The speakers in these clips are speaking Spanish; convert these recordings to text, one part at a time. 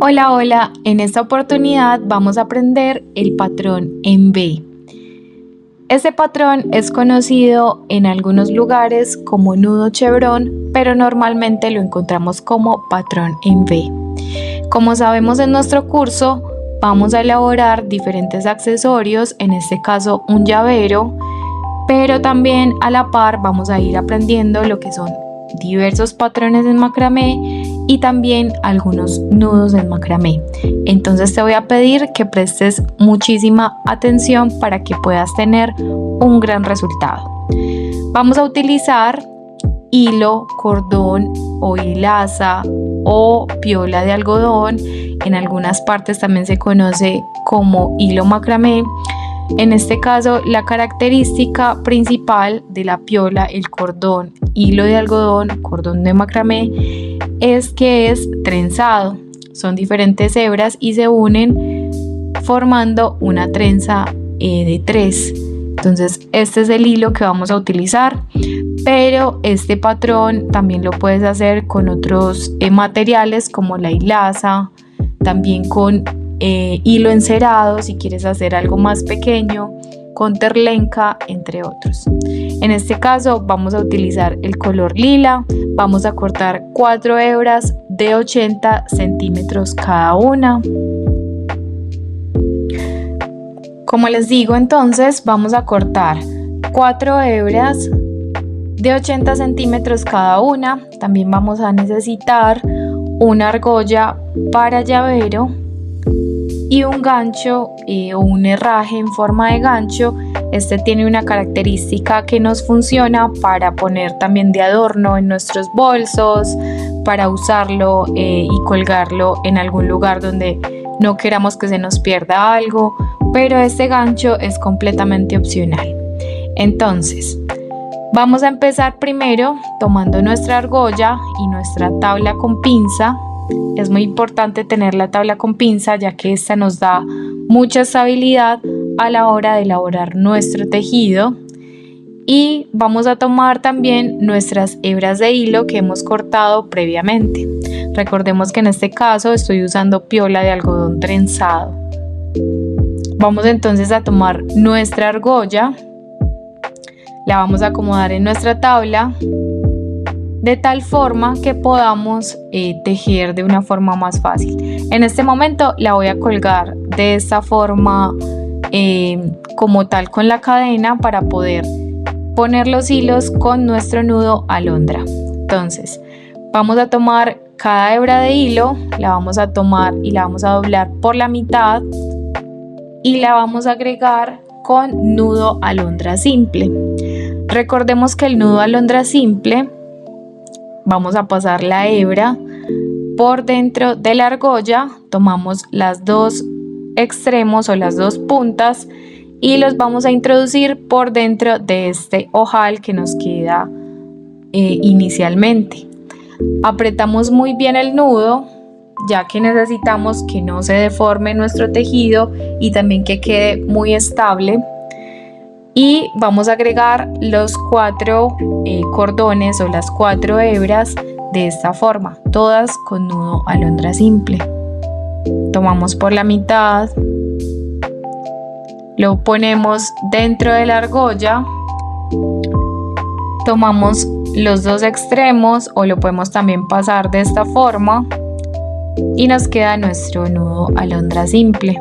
Hola, hola, en esta oportunidad vamos a aprender el patrón en V. Este patrón es conocido en algunos lugares como nudo chevrón, pero normalmente lo encontramos como patrón en V. Como sabemos en nuestro curso, vamos a elaborar diferentes accesorios, en este caso un llavero, pero también a la par vamos a ir aprendiendo lo que son diversos patrones en macramé y también algunos nudos en macramé. Entonces te voy a pedir que prestes muchísima atención para que puedas tener un gran resultado. Vamos a utilizar hilo, cordón o hilaza o piola de algodón. En algunas partes también se conoce como hilo macramé. En este caso, la característica principal de la piola, el cordón, hilo de algodón, cordón de macramé, es que es trenzado. Son diferentes hebras y se unen formando una trenza de 3. Entonces, este es el hilo que vamos a utilizar, pero este patrón también lo puedes hacer con otros materiales como la hilaza, también con hilo encerado si quieres hacer algo más pequeño, con terlenca, entre otros. En este caso vamos a utilizar el color lila. Vamos a cortar 4 hebras de 80 centímetros cada una. Como les digo, entonces vamos a cortar 4 hebras de 80 centímetros cada una. También vamos a necesitar una argolla para llavero y un gancho o un herraje en forma de gancho. Este tiene una característica que nos funciona para poner también de adorno en nuestros bolsos, para usarlo y colgarlo en algún lugar donde no queramos que se nos pierda algo, pero este gancho es completamente opcional. Entonces, vamos a empezar primero tomando nuestra argolla y nuestra tabla con pinza. Es muy importante tener la tabla con pinza, ya que esta nos da mucha estabilidad a la hora de elaborar nuestro tejido. Y vamos a tomar también nuestras hebras de hilo que hemos cortado previamente. Recordemos que en este caso estoy usando piola de algodón trenzado. Vamos entonces a tomar nuestra argolla, la vamos a acomodar en nuestra tabla de tal forma que podamos tejer de una forma más fácil. En este momento la voy a colgar de esta forma como tal con la cadena para poder poner los hilos con nuestro nudo alondra. Entonces vamos a tomar cada hebra de hilo, la vamos a tomar y la vamos a doblar por la mitad y la vamos a agregar con nudo alondra simple. Recordemos que el nudo alondra simple, vamos a pasar la hebra por dentro de la argolla, tomamos las dos extremos o las dos puntas y los vamos a introducir por dentro de este ojal que nos queda inicialmente. Apretamos muy bien el nudo, ya que necesitamos que no se deforme nuestro tejido y también que quede muy estable. Y vamos a agregar los 4 cordones o las 4 hebras de esta forma, todas con nudo alondra simple. Tomamos por la mitad, lo ponemos dentro de la argolla, tomamos los dos extremos o lo podemos también pasar de esta forma y nos queda nuestro nudo alondra simple.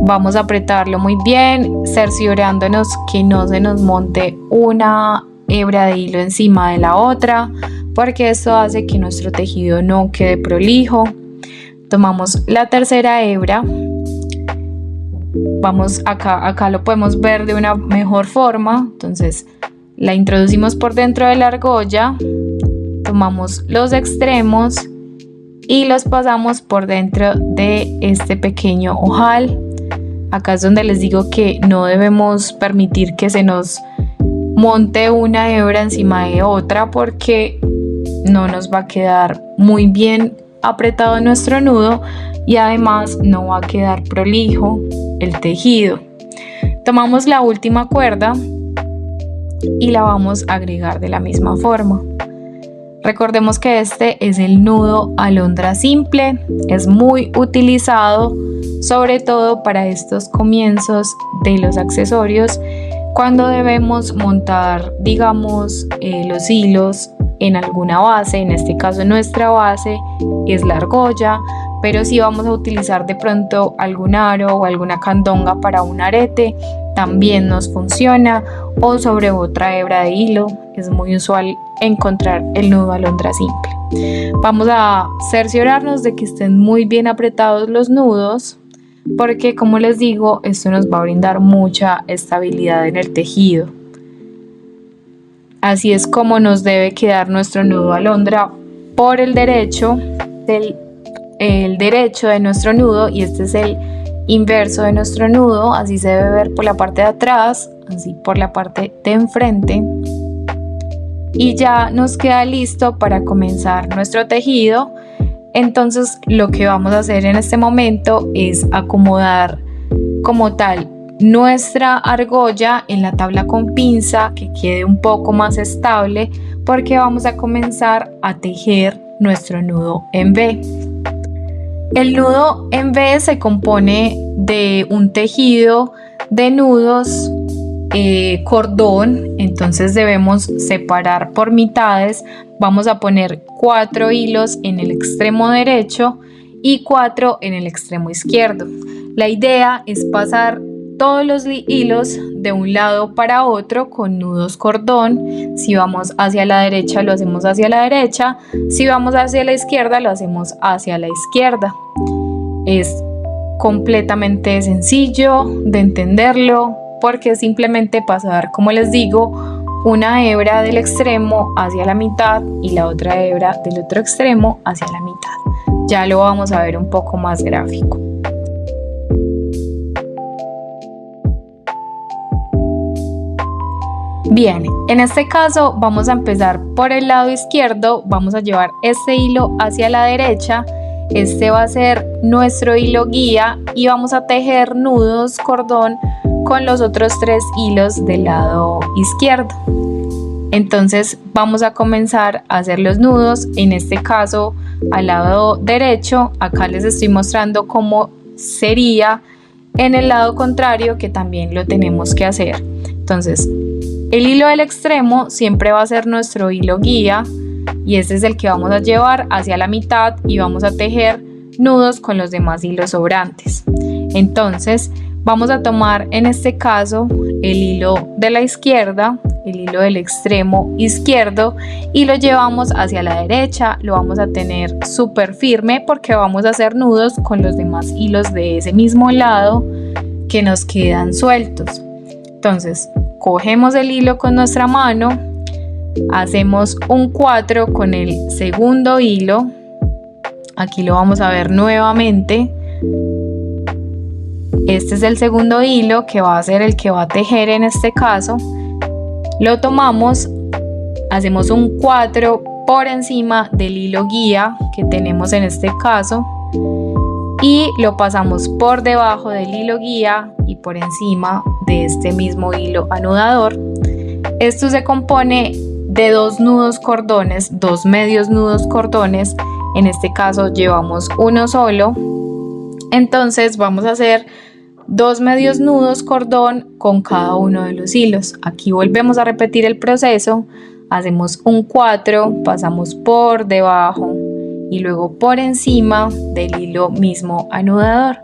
Vamos a apretarlo muy bien, cerciorándonos que no se nos monte una hebra de hilo encima de la otra, porque esto hace que nuestro tejido no quede prolijo. Tomamos la tercera hebra, vamos acá lo podemos ver de una mejor forma, entonces la introducimos por dentro de la argolla, tomamos los extremos y los pasamos por dentro de este pequeño ojal. Acá es donde les digo que no debemos permitir que se nos monte una hebra encima de otra, porque no nos va a quedar muy bien apretado nuestro nudo y además no va a quedar prolijo el tejido. Tomamos la última cuerda y la vamos a agregar de la misma forma. Recordemos que este es el nudo alondra simple, es muy utilizado sobre todo para estos comienzos de los accesorios cuando debemos montar, digamos, los hilos en alguna base. En este caso nuestra base es la argolla, pero si vamos a utilizar de pronto algún aro o alguna candonga para un arete, también nos funciona, o sobre otra hebra de hilo. Es muy usual encontrar el nudo alondra simple. Vamos a cerciorarnos de que estén muy bien apretados los nudos, porque como les digo, esto nos va a brindar mucha estabilidad en el tejido. Así es como nos debe quedar nuestro nudo alondra por el derecho de nuestro nudo, y este es el inverso de nuestro nudo. Así se debe ver por la parte de atrás, así por la parte de enfrente, y ya nos queda listo para comenzar nuestro tejido. Entonces lo que vamos a hacer en este momento es acomodar como tal nuestra argolla en la tabla con pinza, que quede un poco más estable, porque vamos a comenzar a tejer nuestro nudo en V. El nudo en V se compone de un tejido de nudos cordón, entonces debemos separar por mitades. Vamos a poner 4 hilos en el extremo derecho y 4 en el extremo izquierdo. La idea es pasar todos los hilos de un lado para otro con nudos cordón. Si vamos hacia la derecha, lo hacemos hacia la derecha. Si vamos hacia la izquierda, lo hacemos hacia la izquierda. Es completamente sencillo de entenderlo, porque es simplemente pasar, como les digo, una hebra del extremo hacia la mitad y la otra hebra del otro extremo hacia la mitad. Ya lo vamos a ver un poco más gráfico. Bien, en este caso vamos a empezar por el lado izquierdo. Vamos a llevar este hilo hacia la derecha. Este va a ser nuestro hilo guía y vamos a tejer nudos cordón con los otros 3 hilos del lado izquierdo. Entonces vamos a comenzar a hacer los nudos, en este caso al lado derecho. Acá les estoy mostrando cómo sería en el lado contrario, que también lo tenemos que hacer. Entonces el hilo del extremo siempre va a ser nuestro hilo guía, y este es el que vamos a llevar hacia la mitad y vamos a tejer nudos con los demás hilos sobrantes. Entonces vamos a tomar en este caso el hilo de la izquierda, el hilo del extremo izquierdo, y lo llevamos hacia la derecha. Lo vamos a tener súper firme porque vamos a hacer nudos con los demás hilos de ese mismo lado que nos quedan sueltos. Entonces cogemos el hilo con nuestra mano, hacemos un 4 con el segundo hilo. Aquí lo vamos a ver nuevamente. Este es el segundo hilo que va a ser el que va a tejer en este caso. Lo tomamos, hacemos un 4 por encima del hilo guía que tenemos en este caso y lo pasamos por debajo del hilo guía y por encima de este mismo hilo anudador. Esto se compone de 2 nudos cordones, 2 medios nudos cordones. En este caso llevamos uno solo. Entonces vamos a hacer 2 medios nudos cordón con cada uno de los hilos. Aquí volvemos a repetir el proceso. Hacemos un 4, pasamos por debajo y luego por encima del hilo mismo anudador.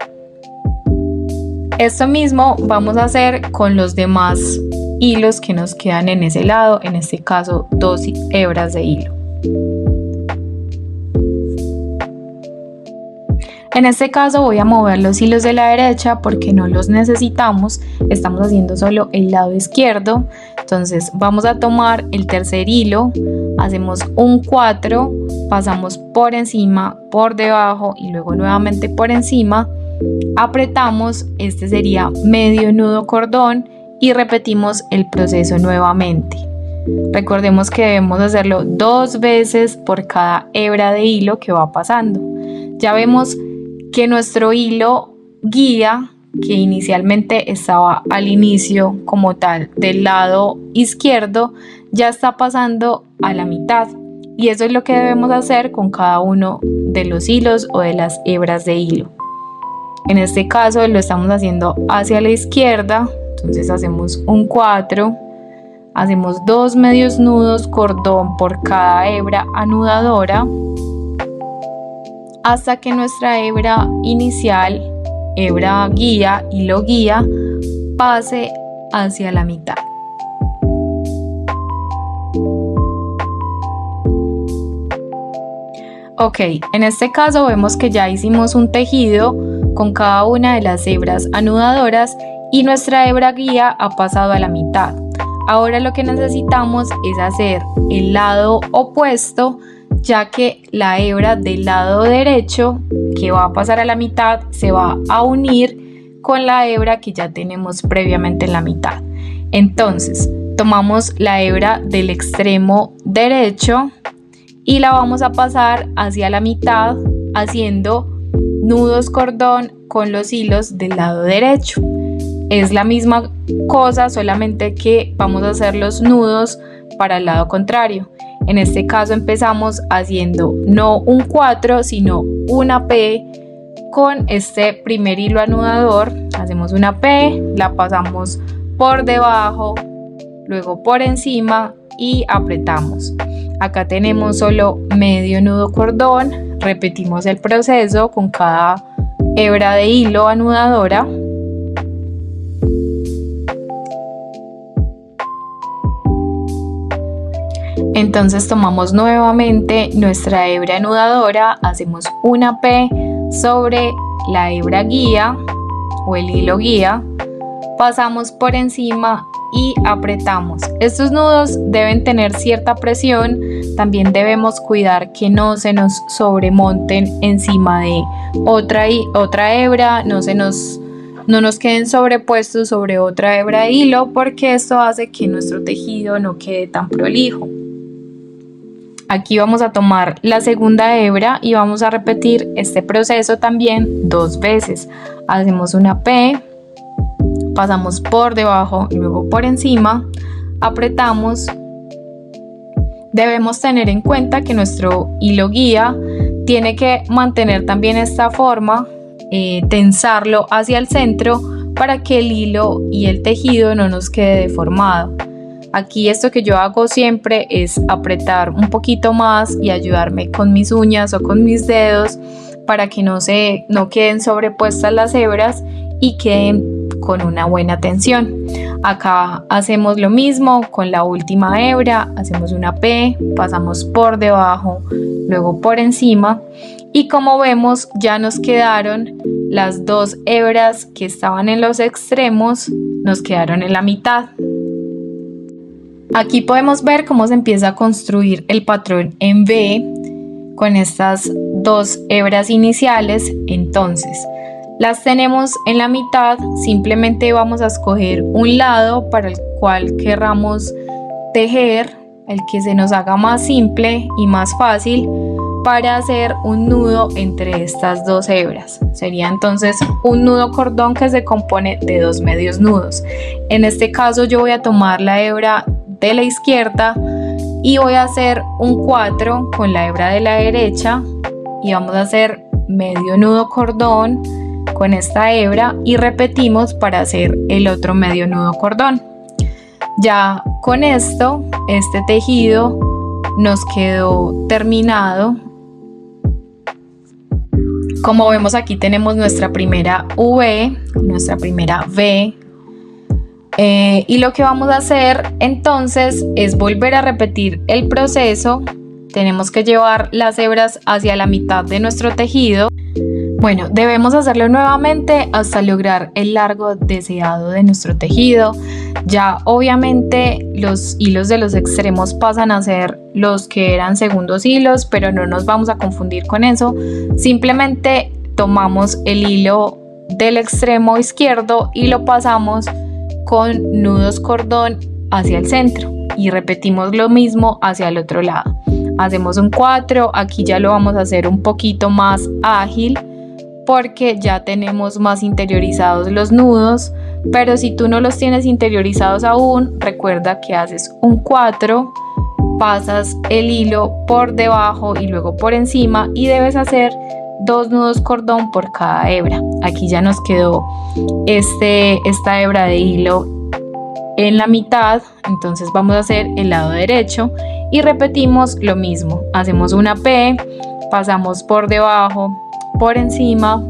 Esto mismo vamos a hacer con los demás hilos que nos quedan en ese lado, en este caso 2 hebras de hilo. En este caso voy a mover los hilos de la derecha porque no los necesitamos, estamos haciendo solo el lado izquierdo. Entonces vamos a tomar el tercer hilo, hacemos un 4, pasamos por encima, por debajo y luego nuevamente por encima, apretamos, este sería medio nudo cordón y repetimos el proceso nuevamente. Recordemos que debemos hacerlo 2 veces por cada hebra de hilo que va pasando. Ya vemos que nuestro hilo guía, que inicialmente estaba al inicio como tal del lado izquierdo, ya está pasando a la mitad y eso es lo que debemos hacer con cada uno de los hilos o de las hebras de hilo. En este caso lo estamos haciendo hacia la izquierda, entonces hacemos un 4, hacemos 2 medios nudos cordón por cada hebra anudadora hasta que nuestra hebra inicial, hebra guía, hilo guía, pase hacia la mitad. Ok, en este caso vemos que ya hicimos un tejido con cada una de las hebras anudadoras y nuestra hebra guía ha pasado a la mitad. Ahora lo que necesitamos es hacer el lado opuesto, ya que la hebra del lado derecho que va a pasar a la mitad se va a unir con la hebra que ya tenemos previamente en la mitad. Entonces tomamos la hebra del extremo derecho y la vamos a pasar hacia la mitad haciendo nudos cordón con los hilos del lado derecho. Es la misma cosa, solamente que vamos a hacer los nudos para el lado contrario. En este caso empezamos haciendo no un 4 sino una P con este primer hilo anudador. Hacemos una P, la pasamos por debajo, luego por encima y apretamos. Acá tenemos solo medio nudo cordón, repetimos el proceso con cada hebra de hilo anudadora. Entonces tomamos nuevamente nuestra hebra anudadora, hacemos una P sobre la hebra guía o el hilo guía, pasamos por encima y apretamos. Estos nudos deben tener cierta presión, también debemos cuidar que no se nos sobremonten encima de otra hebra, no nos queden sobrepuestos sobre otra hebra de hilo, porque esto hace que nuestro tejido no quede tan prolijo. Aquí vamos a tomar la segunda hebra y vamos a repetir este proceso también 2 veces. Hacemos una P, pasamos por debajo y luego por encima, apretamos. Debemos tener en cuenta que nuestro hilo guía tiene que mantener también esta forma, tensarlo hacia el centro para que el hilo y el tejido no nos quede deformado. Aquí esto que yo hago siempre es apretar un poquito más y ayudarme con mis uñas o con mis dedos para que no queden sobrepuestas las hebras y queden con una buena tensión. Acá hacemos lo mismo con la última hebra, hacemos una P, pasamos por debajo, luego por encima, y como vemos ya nos quedaron las 2 hebras que estaban en los extremos, nos quedaron en la mitad. Aquí podemos ver cómo se empieza a construir el patrón en V con estas 2 hebras iniciales. Entonces las tenemos en la mitad, simplemente vamos a escoger un lado para el cual querramos tejer, el que se nos haga más simple y más fácil para hacer un nudo entre estas 2 hebras. Sería entonces un nudo cordón que se compone de 2 medios nudos. En este caso yo voy a tomar la hebra de la izquierda y voy a hacer un 4 con la hebra de la derecha y vamos a hacer medio nudo cordón con esta hebra y repetimos para hacer el otro medio nudo cordón. Ya con esto, este tejido nos quedó terminado. Como vemos, aquí tenemos nuestra primera V, nuestra primera V. Y lo que vamos a hacer entonces es volver a repetir el proceso. Tenemos que llevar las hebras hacia la mitad de nuestro tejido. Bueno, debemos hacerlo nuevamente hasta lograr el largo deseado de nuestro tejido. Ya obviamente los hilos de los extremos pasan a ser los que eran segundos hilos, pero no nos vamos a confundir con eso. Simplemente tomamos el hilo del extremo izquierdo y lo pasamos con nudos cordón hacia el centro y repetimos lo mismo hacia el otro lado. Hacemos un 4, aquí ya lo vamos a hacer un poquito más ágil porque ya tenemos más interiorizados los nudos, pero si tú no los tienes interiorizados aún, recuerda que haces un 4, pasas el hilo por debajo y luego por encima y debes hacer 2 nudos cordón por cada hebra. Aquí ya nos quedó esta hebra de hilo en la mitad, entonces vamos a hacer el lado derecho y repetimos lo mismo. Hacemos una P, pasamos por debajo, por encima,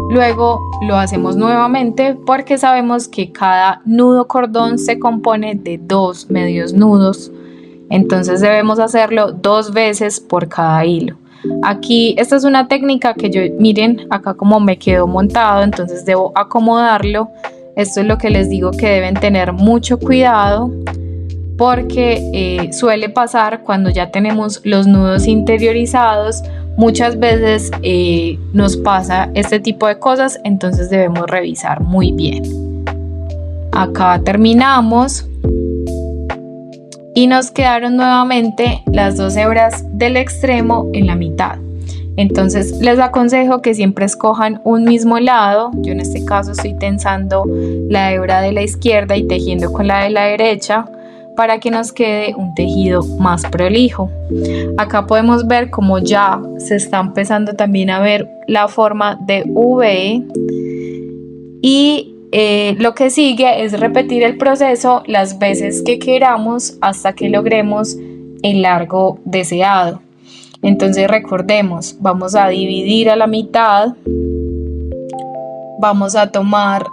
luego lo hacemos nuevamente porque sabemos que cada nudo cordón se compone de 2 medios nudos, entonces debemos hacerlo 2 veces por cada hilo. Aquí esta es una técnica que miren acá como me quedó montado, entonces debo acomodarlo. Esto es lo que les digo, que deben tener mucho cuidado porque suele pasar cuando ya tenemos los nudos interiorizados. Muchas veces nos pasa este tipo de cosas, entonces debemos revisar muy bien. Acá terminamos y nos quedaron nuevamente las 2 hebras del extremo en la mitad. Entonces les aconsejo que siempre escojan un mismo lado. Yo en este caso estoy tensando la hebra de la izquierda y tejiendo con la de la derecha para que nos quede un tejido más prolijo. Acá podemos ver como ya se está empezando también a ver la forma de V y lo que sigue es repetir el proceso las veces que queramos hasta que logremos el largo deseado. Entonces recordemos, vamos a dividir a la mitad, vamos a tomar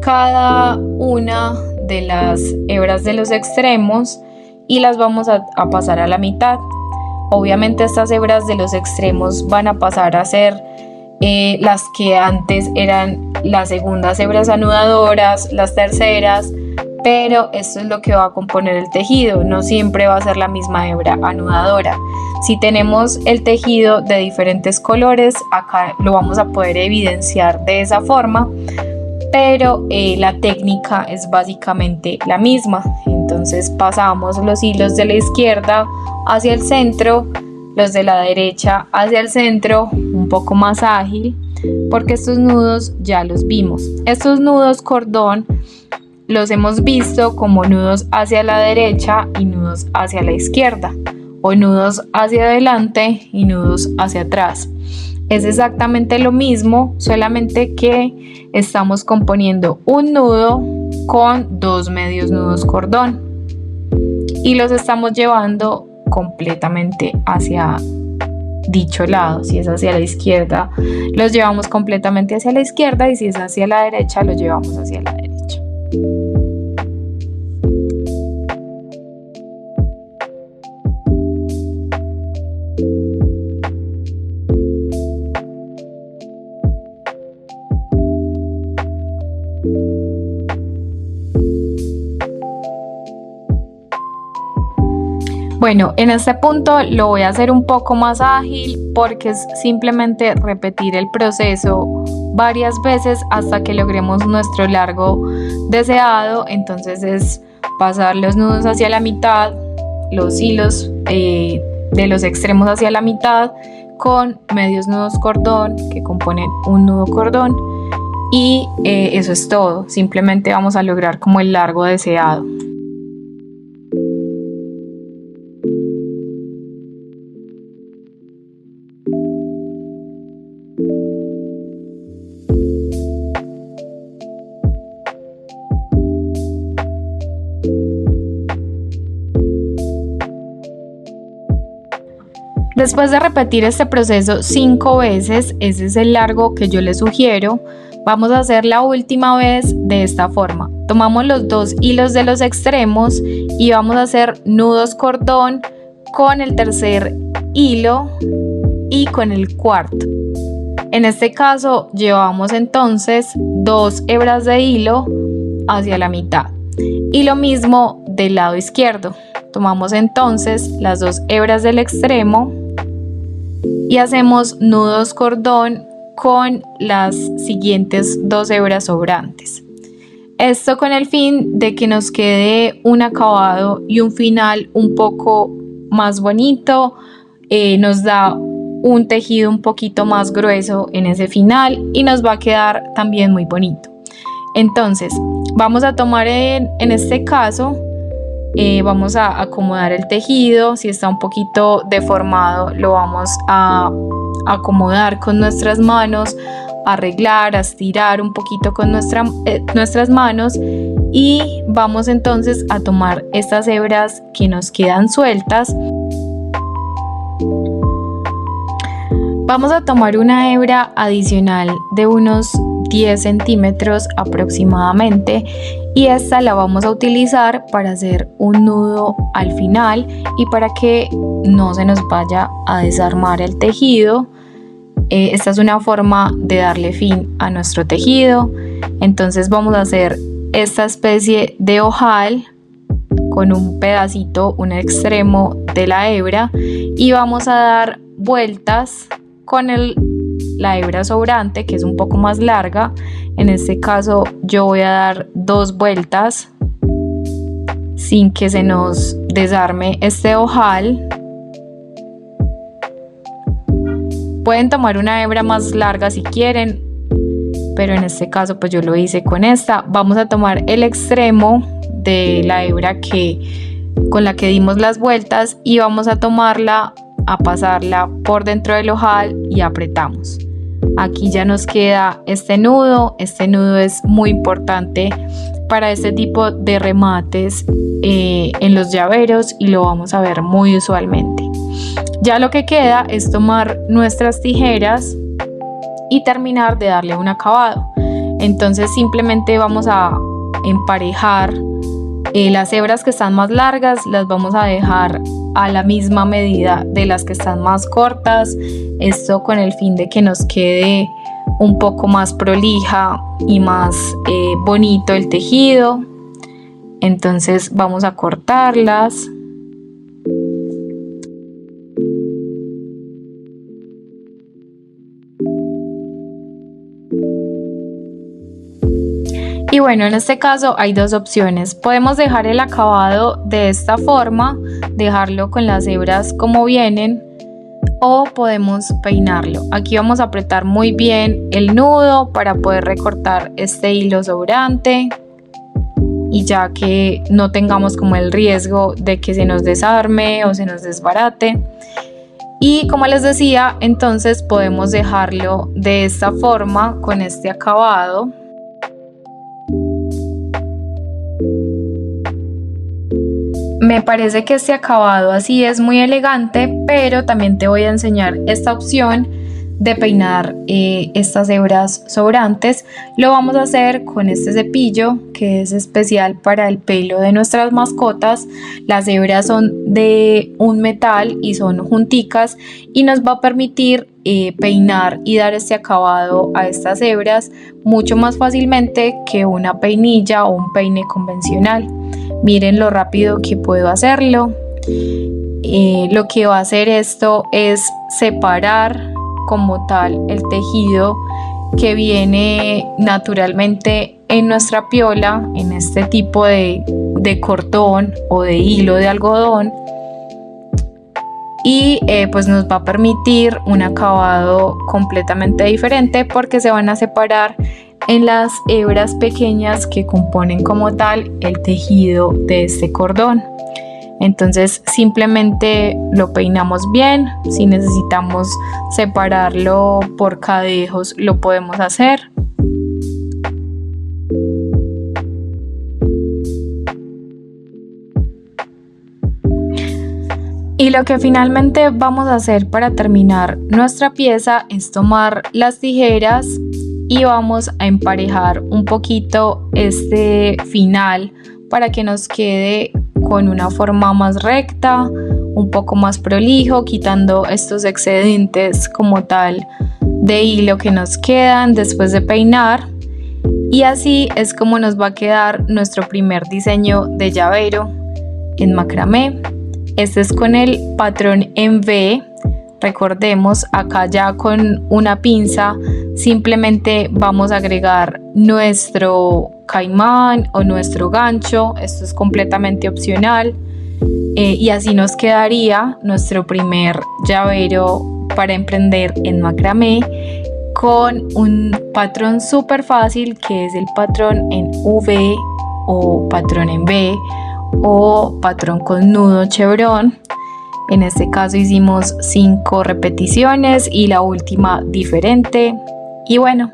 cada una de las hebras de los extremos y las vamos a pasar a la mitad. Obviamente estas hebras de los extremos van a pasar a ser las que antes eran las segundas hebras anudadoras, las terceras, pero esto es lo que va a componer el tejido, no siempre va a ser la misma hebra anudadora. Si tenemos el tejido de diferentes colores, acá lo vamos a poder evidenciar de esa forma, pero la técnica es básicamente la misma. Entonces pasamos los hilos de la izquierda hacia el centro, los de la derecha hacia el centro, un poco más ágil, porque estos nudos ya los vimos. Estos nudos cordón los hemos visto como nudos hacia la derecha y nudos hacia la izquierda, o nudos hacia adelante y nudos hacia atrás. Es exactamente lo mismo, solamente que estamos componiendo un nudo con 2 medios nudos cordón y los estamos llevando completamente hacia dicho lado. Si es hacia la izquierda, los llevamos completamente hacia la izquierda, y si es hacia la derecha, los llevamos hacia la derecha. Bueno, en este punto lo voy a hacer un poco más ágil porque es simplemente repetir el proceso varias veces hasta que logremos nuestro largo deseado. Entonces es pasar los nudos hacia la mitad, los hilos de los extremos hacia la mitad con medios nudos cordón que componen un nudo cordón, y eso es todo. Simplemente vamos a lograr como el largo deseado. Después de repetir este proceso 5 veces, ese es el largo que yo les sugiero, vamos a hacer la última vez de esta forma. Tomamos los 2 hilos de los extremos y vamos a hacer nudos cordón con el tercer hilo y con el cuarto. En este caso llevamos entonces 2 hebras de hilo hacia la mitad, y lo mismo del lado izquierdo. Tomamos entonces las 2 hebras del extremo y hacemos nudos cordón con las siguientes 2 hebras sobrantes. Esto con el fin de que nos quede un acabado y un final un poco más bonito, nos da un tejido un poquito más grueso en ese final y nos va a quedar también muy bonito. Entonces vamos a tomar en este caso vamos a acomodar el tejido. Si está un poquito deformado, lo vamos a acomodar con nuestras manos, arreglar, a estirar un poquito con nuestras manos, y vamos entonces a tomar estas hebras que nos quedan sueltas. Vamos a tomar una hebra adicional de unos 10 centímetros aproximadamente, y esta la vamos a utilizar para hacer un nudo al final y para que no se nos vaya a desarmar el tejido. Esta es una forma de darle fin a nuestro tejido. Entonces vamos a hacer esta especie de ojal con un pedacito, un extremo de la hebra, y vamos a dar vueltas con la hebra sobrante, que es un poco más larga. En este caso yo voy a dar 2 vueltas sin que se nos desarme este ojal. Pueden tomar una hebra más larga si quieren, pero en este caso pues yo lo hice con esta. Vamos a tomar el extremo de la hebra con la que dimos las vueltas, y vamos a tomarla, a pasarla por dentro del ojal y apretamos. Aquí ya nos queda este nudo. Este nudo es muy importante para este tipo de remates en los llaveros, y lo vamos a ver muy usualmente. Ya lo que queda es tomar nuestras tijeras y terminar de darle un acabado. Entonces simplemente vamos a emparejar las hebras que están más largas, las vamos a dejar a la misma medida de las que están más cortas. Esto con el fin de que nos quede un poco más prolija y más bonito el tejido. Entonces vamos a cortarlas. Y bueno, en este caso hay 2 opciones. Podemos dejar el acabado de esta forma, dejarlo con las hebras como vienen, o podemos peinarlo. Aquí vamos a apretar muy bien el nudo para poder recortar este hilo sobrante, y ya que no tengamos como el riesgo de que se nos desarme o se nos desbarate. Y como les decía, entonces podemos dejarlo de esta forma con este acabado. Me parece que este acabado así es muy elegante, pero también te voy a enseñar esta opción de peinar estas hebras sobrantes. Lo vamos a hacer con este cepillo que es especial para el pelo de nuestras mascotas. Las hebras son de un metal y son junticas, y nos va a permitir peinar y dar este acabado a estas hebras mucho más fácilmente que una peinilla o un peine convencional. Miren lo rápido que puedo hacerlo. Lo que va a hacer esto es separar como tal el tejido que viene naturalmente en nuestra piola, en este tipo de cordón o de hilo de algodón, y pues nos va a permitir un acabado completamente diferente, porque se van a separar en las hebras pequeñas que componen como tal el tejido de este cordón. Entonces simplemente lo peinamos bien. Si necesitamos separarlo por cadejos, lo podemos hacer. Y lo que finalmente vamos a hacer para terminar nuestra pieza es tomar las tijeras y vamos a emparejar un poquito este final para que nos quede con una forma más recta, un poco más prolijo, quitando estos excedentes como tal de hilo que nos quedan después de peinar. Y así es como nos va a quedar nuestro primer diseño de llavero en macramé. Este es con el patrón en V. Recordemos, acá ya con una pinza simplemente vamos a agregar nuestro caimán o nuestro gancho. Esto es completamente opcional, y así nos quedaría nuestro primer llavero para emprender en macramé, con un patrón súper fácil que es el patrón en V o patrón en V, o patrón con nudo chevrón. En este caso hicimos 5 repeticiones y la última diferente. Y bueno,